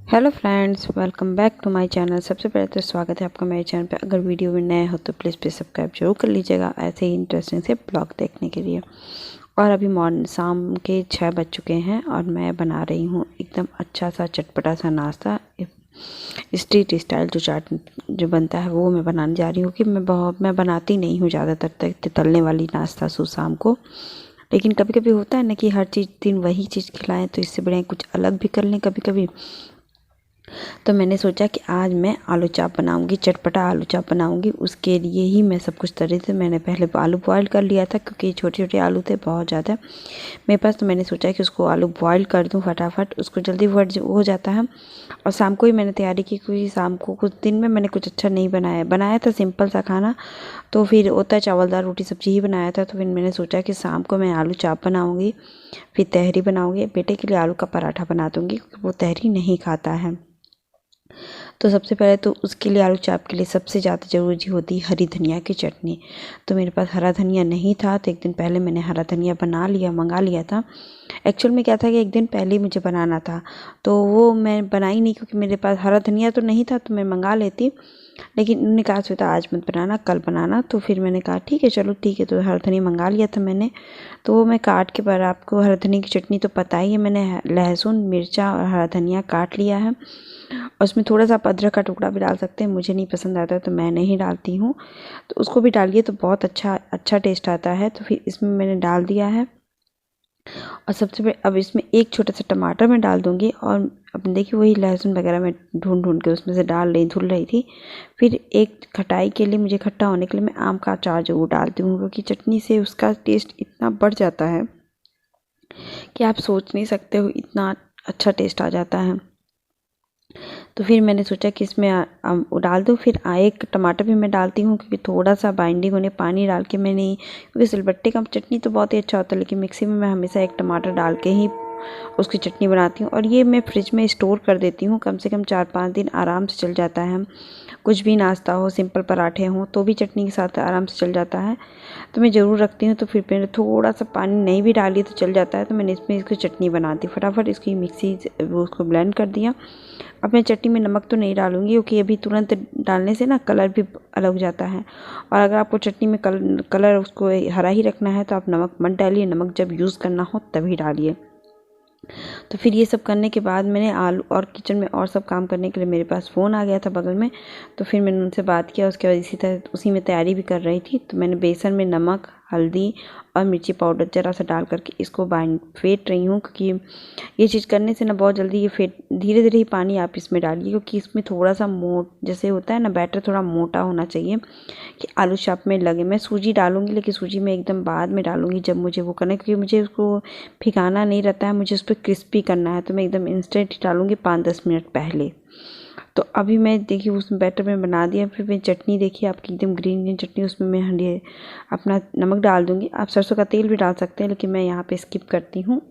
Hello friends, welcome back to my channel. सबसे पहले तो स्वागत है आपका मेरे चैनल पे। अगर वीडियो में नए हो तो प्लीज़ सब्सक्राइब जरूर कर लीजिएगा ऐसे ही इंटरेस्टिंग से ब्लॉग देखने के लिए। और अभी मॉर्निंग शाम के 6 बज चुके हैं और मैं बना रही हूँ एकदम अच्छा सा चटपटा सा नाश्ता। स्ट्रीट स्टाइल जो चाट जो बनता है वो मैं बनाने जा रही हूँ कि मैं बनाती नहीं हूँ ज़्यादातर तक तलने वाली नाश्ता शाम को। लेकिन कभी कभी होता है ना कि हर चीज़ दिन वही चीज़ खिलाएं, तो इससे बढ़िया कुछ अलग भी कर लें कभी कभी। तो मैंने सोचा कि आज मैं आलू चाप बनाऊंगी, चटपटा आलू चाप बनाऊंगी। उसके लिए ही मैं सब कुछ कर रही थी। मैंने पहले आलू बॉयल कर लिया था क्योंकि छोटे छोटे आलू थे बहुत ज़्यादा मेरे पास। तो मैंने सोचा कि उसको आलू बॉयल कर दूं फटाफट, उसको जल्दी हो जाता है। और शाम को ही मैंने तैयारी की क्योंकि शाम को कुछ दिन में मैंने कुछ अच्छा नहीं बनाया था, सिंपल सा खाना। तो फिर होता चावल दाल रोटी सब्जी ही बनाया था। तो फिर मैंने सोचा कि शाम को मैं आलू चाप बनाऊँगी, फिर तहरी बनाऊँगी। बेटे के लिए आलू का पराठा बना दूँगी क्योंकि वो तहरी नहीं खाता है। तो सबसे पहले तो उसके लिए आलू चाप के लिए सबसे ज़्यादा ज़रूरी होती है हरी धनिया की चटनी। तो मेरे पास हरा धनिया नहीं था, तो एक दिन पहले मैंने हरा धनिया मंगा लिया था। एक्चुअल में क्या था कि एक दिन पहले ही मुझे बनाना था, तो वो मैं बनाई नहीं क्योंकि मेरे पास हरा धनिया तो नहीं था। तो मैं मंगा लेती, लेकिन उन्होंने कहा श्वेता आज मत बनाना, कल बनाना। तो फिर मैंने कहा ठीक है, चलो ठीक है। तो हरा धनिया मंगा लिया था मैंने। तो वो मैं काट के, पर आपको हरा धनिया की चटनी तो पता ही है, मैंने लहसुन मिर्चा और हरा धनिया काट लिया है। और उसमें थोड़ा सा आप अदरक का टुकड़ा भी डाल सकते हैं, मुझे नहीं पसंद आता तो मैं नहीं डालती हूँ। तो उसको भी डालिए तो बहुत अच्छा टेस्ट आता है। तो फिर इसमें मैंने डाल दिया है। और सबसे पहले अब इसमें एक छोटा सा टमाटर मैं डाल दूँगी। और अब देखिए वही लहसुन वगैरह मैं ढूंढ के उसमें से धुल रही थी। फिर एक खटाई के लिए, मुझे खट्टा होने के लिए मैं आम का अचार ज़रूर डालती हूँ क्योंकि चटनी से उसका टेस्ट इतना बढ़ जाता है कि आप सोच नहीं सकते हो, इतना अच्छा टेस्ट आ जाता है। तो फिर मैंने सोचा कि इसमें डाल दूँ। फिर एक टमाटर भी मैं डालती हूँ क्योंकि थोड़ा सा बाइंडिंग होने पानी डाल के मैंने, क्योंकि सिलबट्टे का चटनी तो बहुत ही अच्छा होता है, लेकिन मिक्सी में मैं हमेशा एक टमाटर डाल के ही उसकी चटनी बनाती हूँ। और ये मैं फ्रिज में स्टोर कर देती हूँ, कम से कम 4-5 दिन आराम से चल जाता है। कुछ भी नाश्ता हो, सिंपल पराठे हों तो भी चटनी के साथ आराम से चल जाता है। तो मैं ज़रूर रखती हूँ। तो फिर मैंने थोड़ा सा पानी नहीं भी डाली तो चल जाता है। तो मैंने इसमें इसकी चटनी बना दी फटाफट, इसकी मिक्सी वो उसको ब्लेंड कर दिया। अब मैं चटनी में नमक तो नहीं डालूंगी क्योंकि अभी तुरंत डालने से ना कलर भी अलग हो जाता है। और अगर आपको चटनी में कलर उसको हरा ही रखना है तो आप नमक मत डालिए, नमक जब यूज़ करना हो तभी डालिए। तो फिर ये सब करने के बाद मैंने आलू और किचन में और सब काम करने के लिए मेरे पास फ़ोन आ गया था बगल में। तो फिर मैंने उनसे बात किया। उसके बाद इसी तरह उसी में तैयारी भी कर रही थी। तो मैंने बेसन में नमक, हल्दी और मिर्ची पाउडर ज़रा सा डाल करके इसको फेंट रही हूँ क्योंकि ये चीज़ करने से ना बहुत जल्दी ये फेंट, धीरे धीरे ही पानी आप इसमें डालिए क्योंकि इसमें थोड़ा सा जैसे होता है ना, बैटर थोड़ा मोटा होना चाहिए कि आलू चाप में लगे। मैं सूजी डालूंगी, लेकिन सूजी में एकदम बाद में डालूंगी जब मुझे वो करना है, क्योंकि मुझे उसको भिगाना नहीं रहता है, मुझे उस पर क्रिस्पी करना है। तो मैं एकदम इंस्टेंट ही डालूंगी 5-10 मिनट पहले। तो अभी मैं देखिए उस बैटर में बना दिया। फिर मैं चटनी देखिए आपकी एकदम ग्रीन ग्रीन चटनी, उसमें मैं अपना नमक डाल दूंगी। आप सरसों का तेल भी डाल सकते हैं, लेकिन मैं यहाँ पे स्किप करती हूँ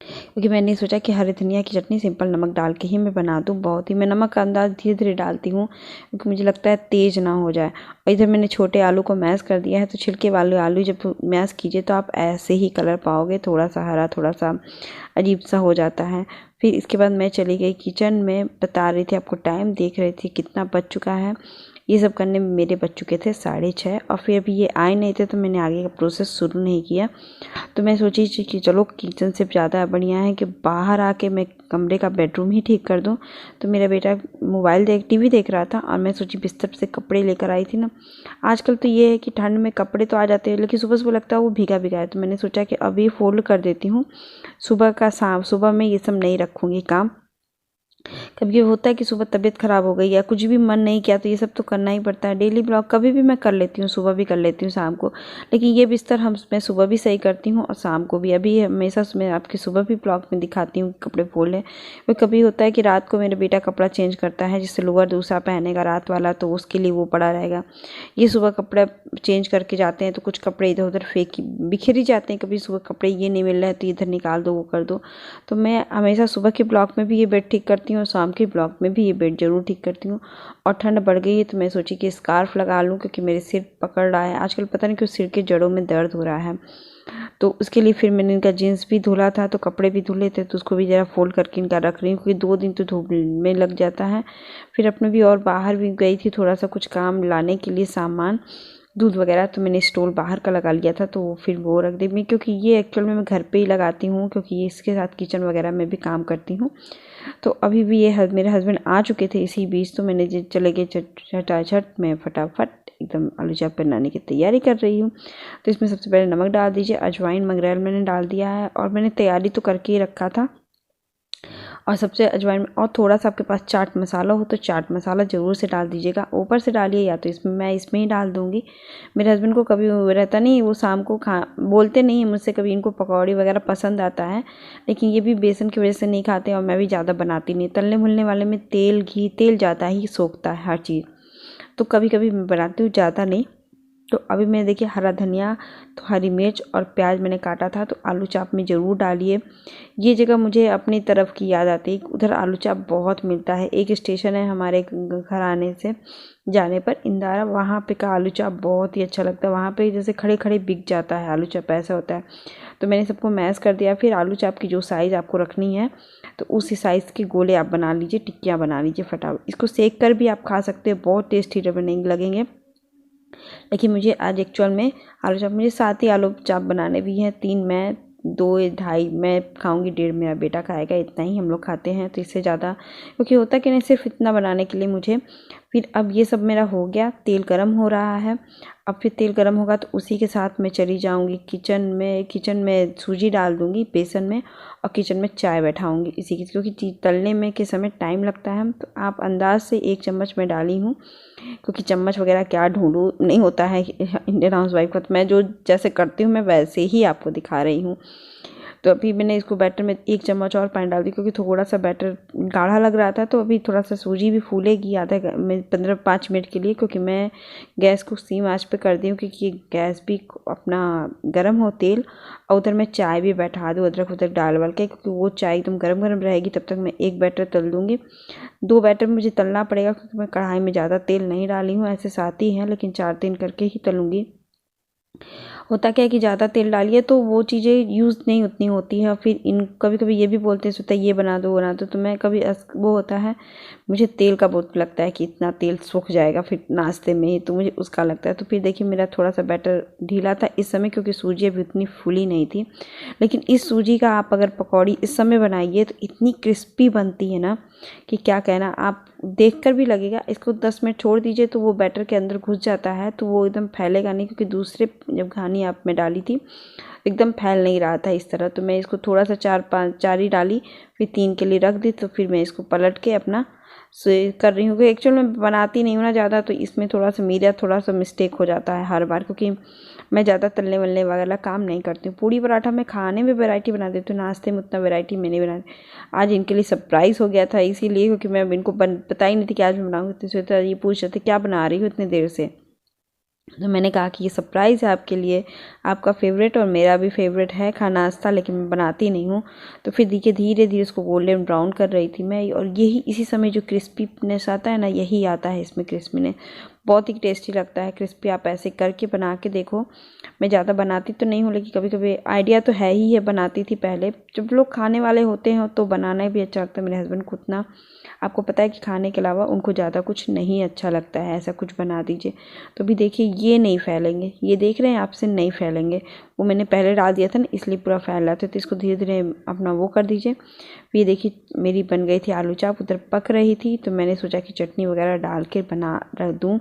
क्योंकि मैंने सोचा कि हरी धनिया की चटनी सिंपल नमक डाल के ही मैं बना दूँ। बहुत ही मैं नमक का अंदाज़ धीरे धीरे डालती हूँ क्योंकि मुझे लगता है तेज़ ना हो जाए। और इधर मैंने छोटे आलू को मैश कर दिया है। तो छिलके वाले आलू जब मैश कीजिए तो आप ऐसे ही कलर पाओगे, थोड़ा सा हरा थोड़ा सा अजीब सा हो जाता है। फिर इसके बाद मैं चली गई किचन में, बता रही थी आपको, टाइम देख रही थी कितना बज चुका है। ये सब करने में मेरे बज चुके थे 6:30। और फिर अभी ये आए नहीं थे तो मैंने आगे का प्रोसेस शुरू नहीं किया। तो मैं सोची कि चलो किचन से ज़्यादा बढ़िया है कि बाहर आके मैं कमरे का बेडरूम ही ठीक कर दूं। तो मेरा बेटा टीवी देख रहा था और मैं सोची बिस्तर से कपड़े लेकर आई थी ना। आजकल तो ये है कि ठंड में कपड़े तो आ जाते हैं, लेकिन सुबह सुबह लगता है वो भीगा भीगा है। तो मैंने सोचा कि अभी फोल्ड कर देती हूँ, सुबह में ये सब नहीं रखूँगी काम। कभी ये होता है कि सुबह तबीयत ख़राब हो गई या कुछ भी मन नहीं किया तो ये सब तो करना ही पड़ता है। डेली ब्लॉग कभी भी मैं कर लेती हूँ, सुबह भी कर लेती हूँ, शाम को। लेकिन ये बिस्तर मैं सुबह भी सही करती हूँ और शाम को भी। अभी हमेशा मैं आपकी सुबह भी ब्लॉग में दिखाती हूँ कपड़े फोल्ड है। वो कभी होता है कि रात को मेरा बेटा कपड़ा चेंज करता है, जिससे लोअर दूसरा पहनेगा रात वाला, तो उसके लिए वो पड़ा रहेगा। ये सुबह कपड़ा चेंज करके जाते हैं तो कुछ कपड़े इधर उधर बिखर ही जाते हैं। कभी सुबह कपड़े ये नहीं मिल रहा है तो इधर निकाल दो, वो कर दो। तो मैं हमेशा सुबह के ब्लॉग में भी ये बेड ठीक करती हूँ और शाम के ब्लॉग में भी ये बेड ज़रूर ठीक करती हूँ। और ठंड बढ़ गई है तो मैं सोची कि स्कार्फ लगा लूँ क्योंकि मेरे सिर पकड़ रहा है आजकल, पता नहीं क्यों सिर के जड़ों में दर्द हो रहा है। तो उसके लिए फिर मैंने इनका जीन्स भी धुला था, तो कपड़े भी धुले थे, तो उसको भी ज़रा फ़ोल्ड करके इनका रख रही हूँ, क्योंकि 2 दिन तो धूप में लग जाता है। फिर अपने भी और बाहर भी गई थी थोड़ा सा कुछ काम लाने के लिए, सामान दूध वगैरह, तो मैंने स्टॉल बाहर का लगा लिया था, तो फिर वो रख दी मैं, क्योंकि ये एक्चुअल में मैं घर पे ही लगाती हूँ, क्योंकि ये इसके साथ किचन वगैरह में भी काम करती हूँ। तो अभी भी ये मेरे हस्बैंड आ चुके थे इसी बीच, तो मैंने चले गए झटाझट मैं फटाफट एकदम आलू चाप बनाने की तैयारी कर रही हूँ। तो इसमें सबसे पहले नमक डाल दीजिए, अजवाइन मंगरेल मैंने डाल दिया है, और मैंने तैयारी तो करके ही रखा था। और सबसे अजवाइन और थोड़ा सा आपके पास चाट मसाला हो तो चाट मसाला ज़रूर से डाल दीजिएगा, ऊपर से डालिए या तो इसमें मैं इसमें ही डाल दूँगी। मेरे हस्बैंड को कभी रहता नहीं, वो शाम को बोलते नहीं है मुझसे कभी, इनको पकौड़ी वगैरह पसंद आता है, लेकिन ये भी बेसन की वजह से नहीं खाते, और मैं भी ज़्यादा बनाती नहीं। तलने भुनने वाले में तेल ज़्यादा ही सोखता है हर चीज़, तो कभी कभी मैं बनाती हूँ, ज़्यादा नहीं। तो अभी मैं देखिए हरा धनिया, तो हरी मिर्च और प्याज मैंने काटा था, तो आलू चाप में ज़रूर डालिए। ये जगह मुझे अपनी तरफ की याद आती है, उधर आलू चाप बहुत मिलता है। एक स्टेशन है हमारे घर आने से जाने पर इंदारा, वहाँ पे का आलू चाप बहुत ही अच्छा लगता है। वहाँ पे जैसे खड़े खड़े बिक जाता है आलू चाप, ऐसा होता है। तो मैंने सबको मैश कर दिया। फिर आलू चाप की जो साइज़ आपको रखनी है, तो उसी साइज़ के गोले आप बना लीजिए, टिक्कियाँ बना लीजिए फटाफट। इसको सेक कर भी आप खा सकते हैं, बहुत टेस्टी लगेंगे। लेकिन मुझे आज एक्चुअल में आलू चाप, मुझे 7 ही आलू चाप बनाने भी हैं, 3 मैं, 2-2.5 मैं खाऊंगी, 1.5 मेरा बेटा खाएगा, इतना ही हम लोग खाते हैं। तो इससे ज़्यादा क्योंकि होता कि नहीं, सिर्फ इतना बनाने के लिए मुझे। फिर अब ये सब मेरा हो गया, तेल गरम हो रहा है। अब फिर तेल गरम होगा तो उसी के साथ मैं चली जाऊंगी किचन में सूजी डाल दूंगी बेसन में, और किचन में चाय बैठाऊंगी इसी की, क्योंकि तलने में के समय टाइम लगता है। तो आप अंदाज से 1 चम्मच मैं डाली हूँ, क्योंकि चम्मच वगैरह क्या ढूंढूं, नहीं होता है इंडियन हाउस वाइफ का, तो मैं जो जैसे करती हूँ मैं वैसे ही आपको दिखा रही हूँ। तो अभी मैंने इसको बैटर में 1 चम्मच और पानी डाल दी, क्योंकि थोड़ा सा बैटर गाढ़ा लग रहा था। तो अभी थोड़ा सा सूजी भी फूलेगी आधा में 15-5 मिनट के लिए, क्योंकि मैं गैस को सीम आंच पे कर दी हूँ, क्योंकि गैस भी अपना गर्म हो तेल, और उधर मैं चाय भी बैठा दूँ अदरक उदरक डाल के, क्योंकि वो चाय एकदम गर्म गर्म रहेगी। तब तक मैं 1 बैटर तल दूँगी। 2 बैटर मुझे तलना पड़ेगा, क्योंकि मैं कढ़ाई में ज़्यादा तेल नहीं डाली हूँ, ऐसे 7 ही हैं, लेकिन 4-3 करके ही तलूँगी। होता क्या है कि ज़्यादा तेल डालिए तो वो चीज़ें यूज़ नहीं उतनी होती है। फिर इन कभी कभी ये भी बोलते हैं सोता ये बना दो, तो मैं कभी वो होता है, मुझे तेल का बहुत लगता है कि इतना तेल सूख जाएगा फिर नाश्ते में ही, तो मुझे उसका लगता है। तो फिर देखिए मेरा थोड़ा सा बैटर ढीला था इस समय, क्योंकि सूजी अभी उतनी फूली नहीं थी। लेकिन इस सूजी का आप अगर पकौड़ी इस समय बनाइए तो इतनी क्रिस्पी बनती है ना कि क्या कहना, आप देखकर भी लगेगा। इसको 10 मिनट छोड़ दीजिए तो वो बैटर के अंदर घुस जाता है, तो वो एकदम फैलेगा नहीं, क्योंकि दूसरे जब घानी आप में डाली थी एकदम फैल नहीं रहा था इस तरह। तो मैं इसको थोड़ा सा 4 ही डाली, फिर 3 के लिए रख दी। तो फिर मैं इसको पलट के अपना कर रही हूँ, क्योंकि एक्चुअल में बनाती नहीं हूँ ना ज़्यादा, तो इसमें थोड़ा सा मिस्टेक हो जाता है हर बार, क्योंकि मैं ज़्यादा तलने वलने वाला काम नहीं करती हूँ। पूड़ी पराठा मैं खाने में वैरायटी बना देती हूँ, नाश्ते में उतना वैरायटी मैं नहीं बनाती। आज इनके लिए सरप्राइज़ हो गया था इसीलिए, क्योंकि मैं इनको पता ही नहीं थी कि आज मैं बनाऊँगी। तो ये पूछ रहे थे क्या बना रही हो इतनी देर से, तो मैंने कहा कि ये सरप्राइज़ है आपके लिए, आपका फेवरेट और मेरा भी फेवरेट है नाश्ता, लेकिन मैं बनाती नहीं हूँ। तो फिर देखिए धीरे धीरे इसको गोल्डन ब्राउन कर रही थी मैं, और यही इसी समय जो क्रिस्पीनेस आता है ना, यही आता है इसमें क्रिस्पीनेस, बहुत ही टेस्टी लगता है क्रिस्पी। आप ऐसे करके बना के देखो। मैं ज़्यादा बनाती तो नहीं हूँ, लेकिन कभी कभी आइडिया तो है ही है, बनाती थी पहले। जब लोग खाने वाले होते हैं तो बनाना भी अच्छा लगता है। मेरे हस्बैंड को उतना, आपको पता है कि खाने के अलावा उनको ज़्यादा कुछ नहीं अच्छा लगता है, ऐसा कुछ बना दीजिए। तो भी देखिए ये नहीं फैलेंगे, ये देख रहे हैं आपसे नहीं फैलेंगे, वो मैंने पहले डाल दिया था ना इसलिए पूरा फैल रहा था। तो इसको धीरे धीरे अपना वो कर दीजिए। फिर देखिए मेरी बन गई थी आलू चाप, उधर पक रही थी, तो मैंने सोचा कि चटनी वगैरह डाल के बना रख दूँ,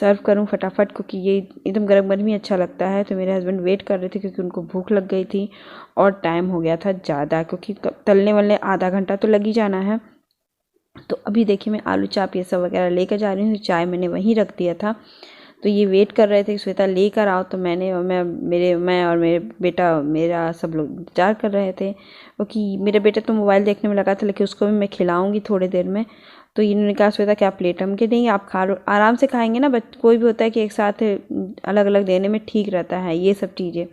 सर्व करूँ फटाफट, क्योंकि ये एकदम गर्म गर्म ही अच्छा लगता है। तो मेरे हस्बैंड वेट कर रहे थे, क्योंकि उनको भूख लग गई थी और टाइम हो गया था ज़्यादा, क्योंकि तलने वाले आधा घंटा तो लग ही जाना है। तो अभी देखिए मैं आलू चाप ये सब वगैरह लेकर जा रही हूँ, चाय मैंने वहीं रख दिया था। तो ये वेट कर रहे थे कि श्वेता लेकर आओ, तो मैं और मेरे बेटा मेरा सब लोग इंतजार कर रहे थे, क्योंकि मेरा बेटा तो मोबाइल देखने में लगा था, लेकिन उसको भी मैं खिलाऊंगी थोड़ी देर में। तो इन्होंने कहा श्वेता क्या प्लेट, हम कि नहीं आप खा लो, आराम से खाएंगे ना, कोई भी होता है कि एक साथ अलग अलग देने में ठीक रहता है ये सब चीज़ें।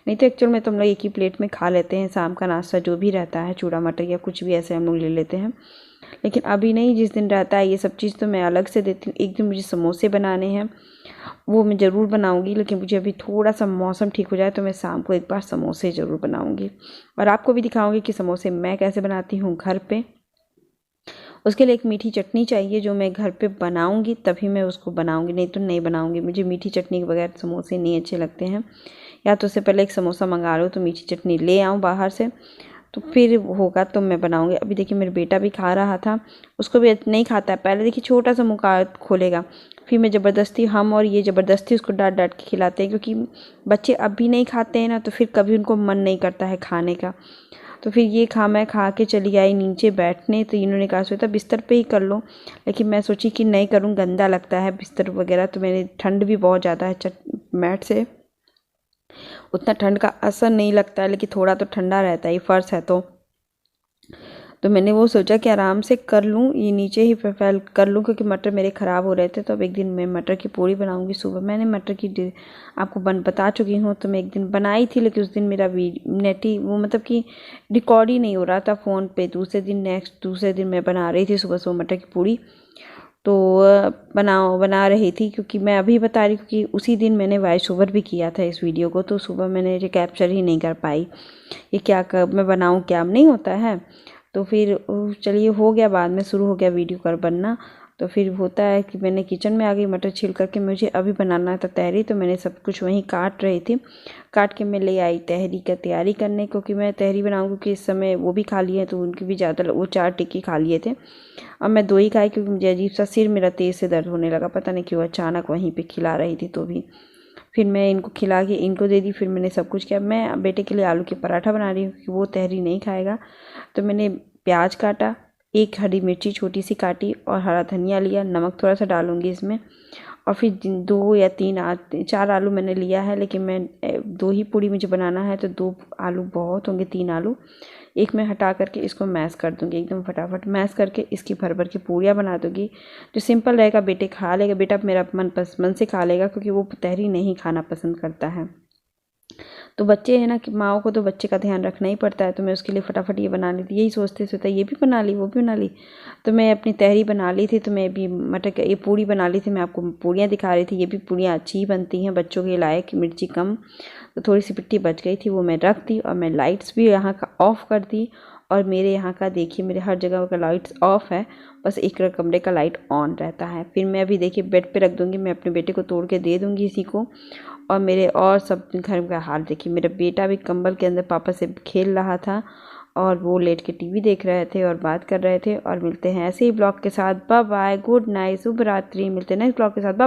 नहीं तो एक्चुअल में तो हम लोग एक ही प्लेट में खा लेते हैं, शाम का नाश्ता जो भी रहता है, चूड़ा मटर या कुछ भी ऐसे हम लोग ले लेते हैं। लेकिन अभी नहीं, जिस दिन रहता है ये सब चीज़ तो मैं अलग से देती हूँ। एक दिन मुझे समोसे बनाने हैं, वो मैं ज़रूर बनाऊंगी, लेकिन मुझे अभी थोड़ा सा मौसम ठीक हो जाए तो मैं शाम को एक बार समोसे ज़रूर बनाऊंगी और आपको भी दिखाऊंगी कि समोसे मैं कैसे बनाती हूँ घर पे। उसके लिए एक मीठी चटनी चाहिए जो मैं घर पे बनाऊंगी, तभी मैं उसको बनाऊंगी, नहीं तो नहीं बनाऊंगी। मुझे मीठी चटनी के बगैर समोसे नहीं अच्छे लगते हैं। या तो उससे पहले एक समोसा मंगा लो तो मीठी चटनी ले आऊँ बाहर से, तो फिर होगा तो मैं बनाऊंगी। अभी देखिए मेरा बेटा भी खा रहा था, उसको भी नहीं खाता है। पहले देखिए छोटा सा मुँह खोलेगा, फिर मैं ज़बरदस्ती, हम और ये ज़बरदस्ती उसको डांट डांट के खिलाते हैं, क्योंकि बच्चे अब भी नहीं खाते हैं ना, तो फिर कभी उनको मन नहीं करता है खाने का। तो फिर ये मैं खा के चली आई नीचे बैठने, तो इन्होंने कहा सोचा बिस्तर पे ही कर लो, लेकिन मैं सोची कि नहीं करूँ, गंदा लगता है बिस्तर वगैरह। तो मैंने, ठंड भी बहुत ज़्यादा है, मैट से उतना ठंड का असर नहीं लगता है, लेकिन थोड़ा तो ठंडा रहता है, फर्श है तो मैंने वो सोचा कि आराम से कर लूँ, ये नीचे ही फैल कर लूँ, क्योंकि मटर मेरे ख़राब हो रहे थे। तो अब एक दिन मैं मटर की पूड़ी बनाऊंगी। सुबह मैंने मटर की आपको बता चुकी हूँ, तो मैं एक दिन बनाई थी, लेकिन उस दिन मेरा नेटी वो मतलब कि रिकॉर्ड ही नहीं हो रहा था फ़ोन पे। दूसरे दिन मैं बना रही थी सुबह सुबह मटर की पूड़ी, तो बना रही थी, क्योंकि मैं अभी बता रही हूँ कि उसी दिन मैंने वॉइस ओवर भी किया था इस वीडियो को, तो सुबह मैंने ये कैप्चर ही नहीं कर पाई। ये क्या कब मैं बनाऊँ, क्या नहीं होता है। तो फिर चलिए हो गया, बाद में शुरू हो गया वीडियो कर बनना। तो फिर होता है कि मैंने किचन में आ गई, मटर छील करके मुझे अभी बनाना था तहरी, तो मैंने सब कुछ वहीं काट रही थी। काट के मैं ले आई तहरी का तैयारी करने, क्योंकि मैं तहरी बनाऊँ, क्योंकि इस समय वो भी खा लिए, तो उनकी भी ज़्यादा, वो 4 टिक्की खा लिए थे। अब मैं 2 ही खाई, क्योंकि मुझे अजीब सा सिर मेरा तेज़ से दर्द होने लगा, पता नहीं क्यों, अचानक वहीं पर खिला रही थी तो भी। फिर मैं इनको खिला के इनको दे दी, फिर मैंने सब कुछ किया। मैं बेटे के लिए आलू के पराठा बना रही हूँ, क्योंकि वो तहरी नहीं खाएगा। तो मैंने प्याज काटा, एक हरी मिर्ची छोटी सी काटी और हरा धनिया लिया, नमक थोड़ा सा डालूंगी इसमें। और फिर 2 या 4 आलू मैंने लिया है, लेकिन मैं 2 ही पूड़ी मुझे बनाना है, तो 2 आलू बहुत होंगे, 3 आलू। एक मैं हटा करके इसको मैश कर दूंगी, एकदम फटाफट मैश करके इसकी भर भर की पूड़ियाँ बना दूंगी। जो सिंपल रहेगा, बेटे खा लेगा, बेटा मेरा मन से खा लेगा, क्योंकि वो तहरी नहीं खाना पसंद करता है। तो बच्चे हैं ना, कि माओ को तो बच्चे का ध्यान रखना ही पड़ता है, तो मैं उसके लिए फटाफट ये बना ली थी। यही सोचते सोचते ये भी बना ली, वो भी बना ली। तो मैं अपनी तहरी बना ली थी, तो मैं भी मटर ये पूड़ी बना ली थी। मैं आपको पूड़ियाँ दिखा रही थी, ये भी पूड़ियाँ अच्छी ही बनती हैं बच्चों के लायक, मिर्ची कम। तो थोड़ी सी पिट्ठी बच गई थी, वो मैं रख दी, और मैं लाइट्स भी यहाँ का ऑफ़ कर दी। और मेरे यहाँ का देखिए, मेरे हर जगह का लाइट्स ऑफ है, बस एक कमरे का लाइट ऑन रहता है। फिर मैं अभी देखिए बेड पे रख दूँगी, मैं अपने बेटे को तोड़ के दे दूँगी इसी को। और मेरे और सब घर का हाल देखिए, मेरा बेटा भी कंबल के अंदर पापा से खेल रहा था, और वो लेट के टीवी देख रहे थे और बात कर रहे थे। और मिलते हैं ऐसे ही ब्लॉग के साथ, बाय बाय, गुड नाइट, शुभ रात्रि। मिलते हैं नेक्स्ट ब्लॉग के साथ, बाय।